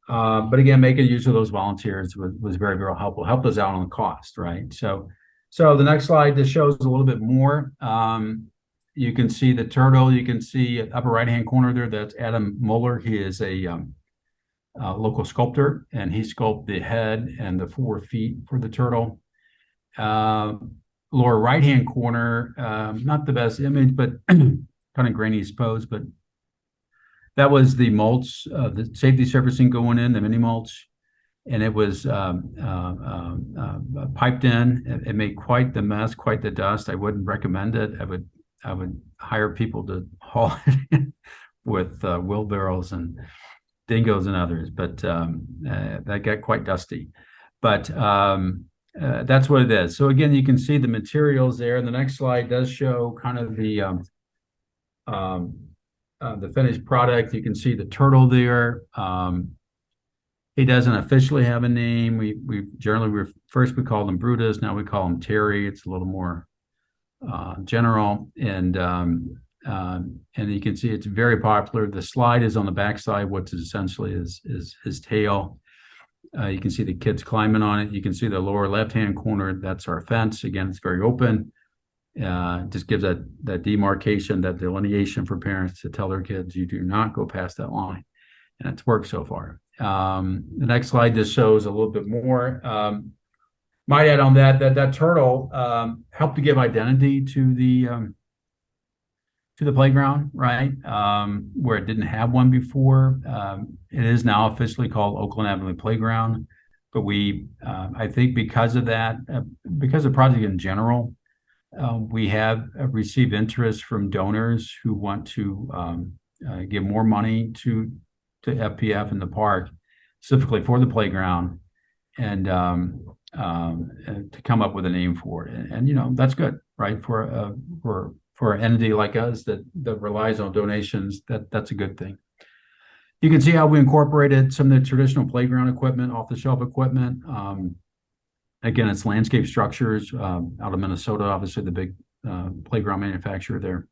But again, making use of those volunteers was very, very helpful. Helped us out on the cost, right? So the next slide, this shows a little bit more. You can see the turtle. You can see upper right-hand corner there. That's Adam Muller. He is a local sculptor, and he sculpted the head and the 4 feet for the turtle. Lower right-hand corner, not the best image, but kind of grainy exposed, but that was the mulch, the safety surfacing going in, the mini mulch, and it was piped in. It made quite the mess, quite the dust. I wouldn't recommend it. I would hire people to haul it in with wheelbarrows and dingoes and others, but that got quite dusty. But that's what it is. So again, you can see the materials there. And the next slide does show kind of the finished product. You can see the turtle there. He doesn't officially have a name. We generally first we called him Brutus. Now we call him Terry. It's a little more general, and you can see it's very popular. The slide is on the back side, which is essentially is his tail. You can see the kids climbing on it. You can see the lower left-hand corner. That's our fence. Again, it's very open. Just gives that demarcation, that delineation for parents to tell their kids, you do not go past that line. And it's worked so far. The next slide just shows a little bit more. Might add on that turtle helped to give identity to the playground, right? Where it didn't have one before. It is now officially called Oakland Avenue Playground. But I think because of that, because of the project in general, we have received interest from donors who want to give more money to FPF in the park, specifically for the playground, and to come up with a name for it. And that's good, right? For an entity like us that relies on donations, that's a good thing. You can see how we incorporated some of the traditional playground equipment, off-the-shelf equipment. Again, it's landscape structures out of Minnesota, obviously the big playground manufacturer there.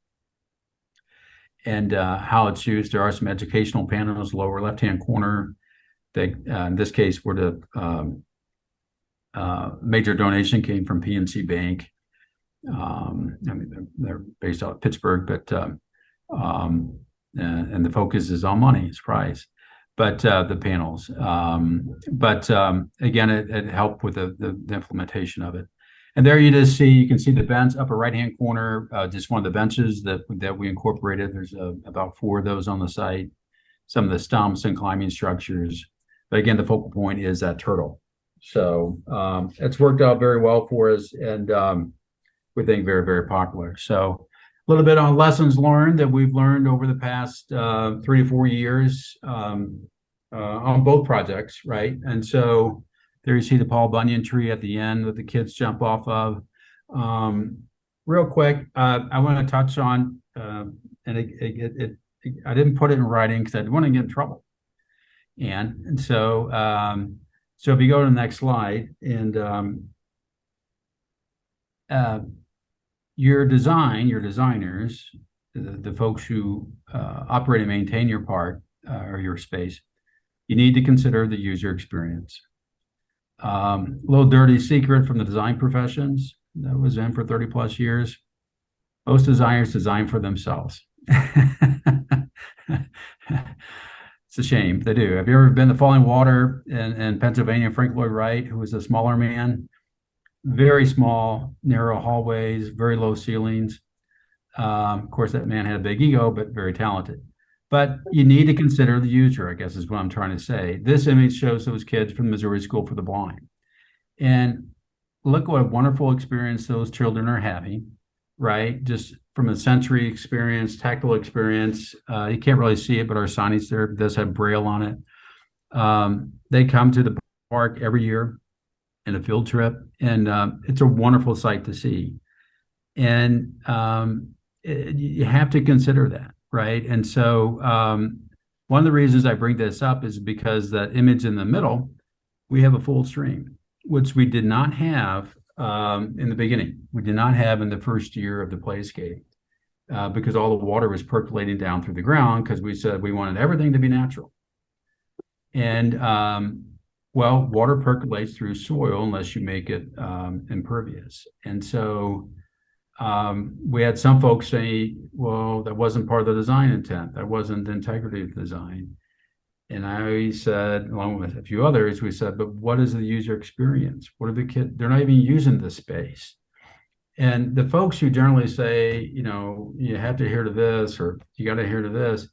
And how it's used. There are some educational panels, lower left-hand corner. They, in this case, where the major donation came from PNC Bank. I mean, they're based out of Pittsburgh, but and the focus is on money, surprise. But the panels. Again, it helped with the implementation of it. And there you can see the bench, upper right-hand corner, just one of the benches that we incorporated. There's about 4 of those on the site, some of the stumps and climbing structures. But again, the focal point is that turtle. So it's worked out very well for us, and we think very, very popular. So a little bit on lessons learned that we've learned over the past 3 to 4 years on both projects, right? And so there you see the Paul Bunyan tree at the end that the kids jump off of. Real quick, I want to touch on, and I didn't put it in writing because I didn't want to get in trouble. And so if you go to the next slide, and your designers, the folks who operate and maintain your park or your space, you need to consider the user experience. A little dirty secret from the design professions that was in for 30 plus years. Most designers design for themselves. It's a shame, they do. Have you ever been to Falling Water in Pennsylvania? Frank Lloyd Wright, who was a smaller man, very small, narrow hallways, very low ceilings. Of course, that man had a big ego, but very talented. But you need to consider the user, I guess is what I'm trying to say. This image shows those kids from the Missouri School for the Blind. And look what a wonderful experience those children are having, right? Just from a sensory experience, tactile experience. You can't really see it, but our signage there does have Braille on it. They come to the park every year in a field trip, and it's a wonderful sight to see. And you have to consider that. Right. And so one of the reasons I bring this up is because that image in the middle, we have a full stream, which we did not have in the beginning. We did not have in the first year of the playscape because all the water was percolating down through the ground because we said we wanted everything to be natural. And well, water percolates through soil unless you make it impervious. And so we had some folks say, well, that wasn't part of the design intent. That wasn't the integrity of the design. And I said, along with a few others, we said, but what is the user experience? What are the kids? They're not even using this space. And the folks who generally say, you have to adhere to this or you got to adhere to this,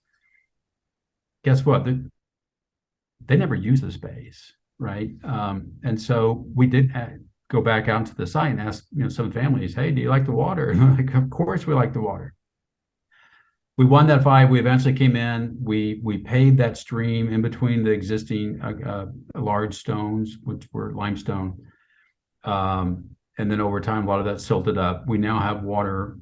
guess what? They never use the space, right? And so we did go back out to the site and ask, some families, hey, do you like the water? And like, of course we like the water. We won that fight. We eventually came in. We paved that stream in between the existing large stones, which were limestone. And then over time, a lot of that silted up. We now have water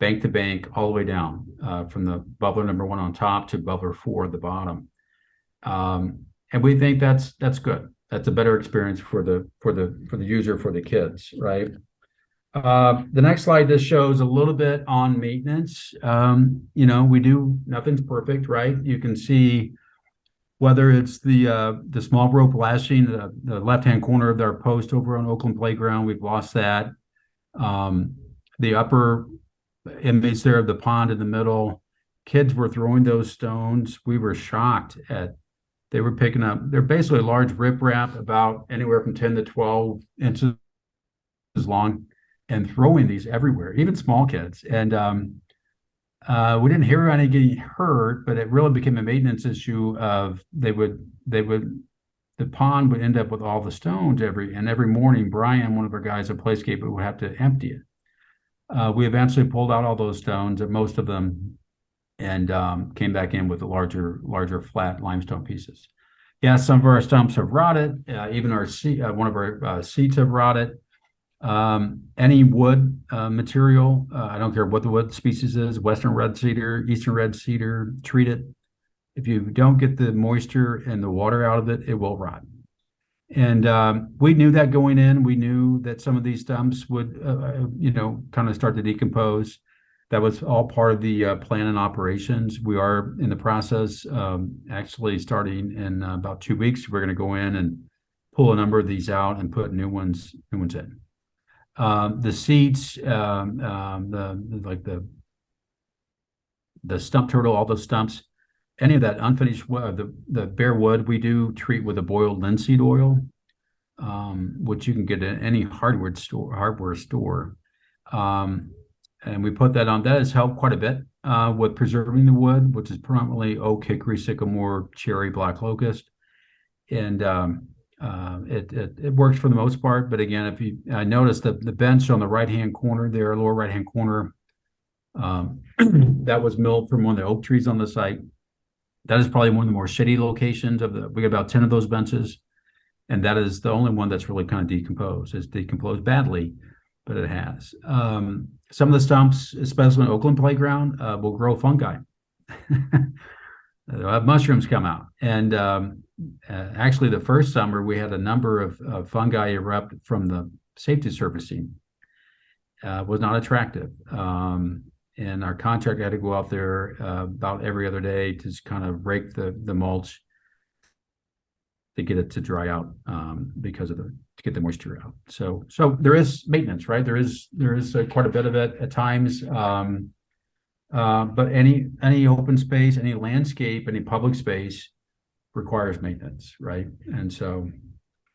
bank to bank all the way down from the bubbler number 1 on top to bubbler 4 at the bottom. And we think that's good. That's a better experience for the user, for the kids, right? The next slide just shows a little bit on maintenance. We do, nothing's perfect, right? You can see whether it's the small rope lashing, the left-hand corner of our post over on Oakland Playground, we've lost that. The upper image there of the pond in the middle, kids were throwing those stones. We were shocked they were picking up, they're basically a large riprap about anywhere from 10 to 12 inches long and throwing these everywhere, even small kids. And we didn't hear any getting hurt, but it really became a maintenance issue of the pond would end up with all the stones every morning. Brian, one of our guys at Playscape, would have to empty it. We eventually pulled out all those stones, most of them, and came back in with the larger flat limestone pieces. Yeah, some of our stumps have rotted. Even one of our seats have rotted. Any wood material, I don't care what the wood species is, Western red cedar, Eastern red cedar, treat it. If you don't get the moisture and the water out of it, it will rot. And we knew that going in. We knew that some of these stumps would, kind of start to decompose. That was all part of the plan and operations. We are in the process, actually starting in about 2 weeks. We're going to go in and pull a number of these out and put new ones in. The seats, the stump turtle, all those stumps, any of that unfinished wood, the bare wood, we do treat with a boiled linseed oil, which you can get at any hardware store. And we put that on. That has helped quite a bit with preserving the wood, which is predominantly oak, hickory, sycamore, cherry, black locust, and it works for the most part. But again, if you notice the bench on the right-hand corner there, lower right-hand corner, that was milled from one of the oak trees on the site. That is probably one of the more shitty locations we got about 10 of those benches. And that is the only one that's really kind of decomposed. It's decomposed badly, but it has. Some of the stumps, especially in Oakland Playground, will grow fungi. They'll have mushrooms come out. And actually, the first summer, we had a number of fungi erupt from the safety surfacing. Was not attractive. And our contractor had to go out there about every other day to just kind of rake the mulch to get it to dry out to get the moisture out. So there is maintenance, right? There is quite a bit of it at times. But any open space, any landscape, any public space requires maintenance, right? And so